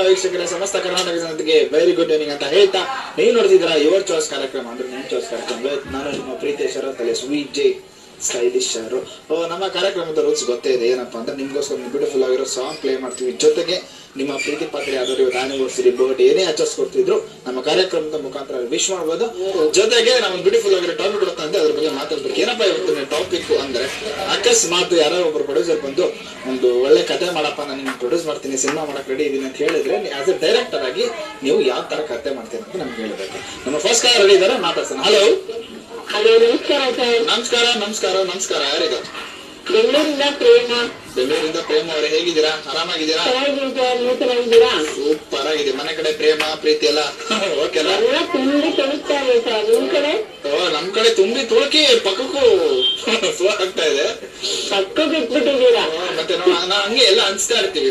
ವೀಕ್ಷಕರೇ, ಸಮಸ್ತ ಕರ್ನಾಟಕ ಜನತೆಗೆ ವೆರಿ ಗುಡ್ ಈವ್ನಿಂಗ್ ಅಂತ ಹೇಳ್ತಾ ನೀವು ನೋಡ್ತಿದ್ದೀರಾ ಯುವರ್ ಚಾಯ್ಸ್ ಕಾರ್ಯಕ್ರಮ ಅಂದ್ರೆ ನಿಮ್ಮ ಚಾಯ್ಸ್ ಕಾರ್ಯಕ್ರಮ. ನಾನು ನಿಮ್ಮ ಪ್ರೀತಿಯ ಶರತ್ ಅಲಿಯಾಸ್ ವಿಜೆ ಸ್ಟೈಲಿಶ್ ಅವರು. ನಮ್ಮ ಕಾರ್ಯಕ್ರಮದ ರೂಲ್ಸ್ ಗೊತ್ತೇ ಇದೆ. ಏನಪ್ಪಾ ಅಂದ್ರೆ ನಿಮ್ಗೋಸ್ಕರ ಬ್ಯೂಟಿಫುಲ್ ಆಗಿರೋ ಸಾಂಗ್ ಪ್ಲೇ ಮಾಡ್ತೀವಿ. ಜೊತೆಗೆ ನಿಮ್ಮ ಪ್ರೀತಿ ಪಾತ್ರೆ ಯಾವ್ದಾದ್ರು ಆನಿವರ್ಸರಿ ಬರ್ಡೇ ಏನೇ ಆಚರಿಸ್ಕೊಡ್ತಿದ್ರು ನಮ್ಮ ಕಾರ್ಯಕ್ರಮದ ಮುಖಾಂತರ ವಿಶ್ ಮಾಡ್ಬೋದು. ಜೊತೆಗೆ ನಾವು ಬ್ಯೂಟಿಫುಲ್ ಆಗಿರೋ ಟಾಪಿಕ್ ಕೊಡುತ್ತಾ ಅಂತ ಅದ್ರ ಬಗ್ಗೆ ಮಾತಾಡ್ಬೇಕು. ಏನಪ್ಪಾ ಇವತ್ತು ಟಾಪಿಕ್ ಅಂದ್ರೆ ಅಕಸ್ಮಾತ್ ಯಾರೋ ಒಬ್ರು ಪ್ರೊಡ್ಯೂಸರ್ ಬಂದು ಒಂದು ಒಳ್ಳೆ ಕತೆ ಮಾಡಪ್ಪ, ನಾನು ನಿಮ್ಗೆ ಪ್ರೊಡ್ಯೂಸ್ ಮಾಡ್ತೀನಿ, ಸಿನಿಮಾ ಮಾಡಕ್ ರೆಡಿ ಇದೀನಿ ಅಂತ ಹೇಳಿದ್ರೆ ಆಸ್ ಎ ಡೈರೆಕ್ಟರ್ ಆಗಿ ನೀವು ಯಾವ ತರ ಕತೆ ಮಾಡ್ತೀರಿ ಅಂತ ನಮ್ಗೆ ಹೇಳ್ಬೇಕು. ನಮ್ಮ ಫಸ್ಟ್ ಕಾಲ್ ರೆಡಿ ಇದಾರೆ, ಮಾತಾಡ್ಸೋಣ. ಹಲೋ ಹಲೋ, ನಮಸ್ಕಾರ ಸರ್. ನಮಸ್ಕಾರ ನಮಸ್ಕಾರ ನಮಸ್ಕಾರ. ಯಾರಿಗ? ಬೆಂಗಳೂರಿಂದ ಪ್ರೇಮ. ಬೆಂಗಳೂರಿಂದ ಪ್ರೇಮ ಅವರೇ, ಹೇಗಿದ್ದೀರಾ? ಆರಾಮಾಗಿದ್ದೀರಾ? ಚೆನ್ನಾಗಿದ್ದೀರಾ? ಸೂಪರ್ ಆಗಿದೆ. ಮನೆ ಕಡೆ ಪ್ರೇಮ ಪ್ರೀತಿ ಎಲ್ಲ ಓಕೆ ಅಲ್ಲ? ಎಲ್ಲ ತುಂಬಿ ತುಳುಕ್ತಾ ಇದೆ ಸರ್. ನಿಮ್ ಕಡೆ? ನಮ್ ಕಡೆ ತುಂಬಿ ತುಳುಕಿ ಪಕ್ಕಕ್ಕೂ ಫ್ಲೋ ಆಗ್ತಾ ಇದೆ. ಪಕ್ಕಕ್ಕೆ ಇಟ್ಬಿಟ್ಟಿದ್ದೀರಾ? ಮತ್ತೆ ನಾವು ಹಂಗೆ ಎಲ್ಲ ಅನ್ಸ್ತಾ ಇರ್ತೀವಿ.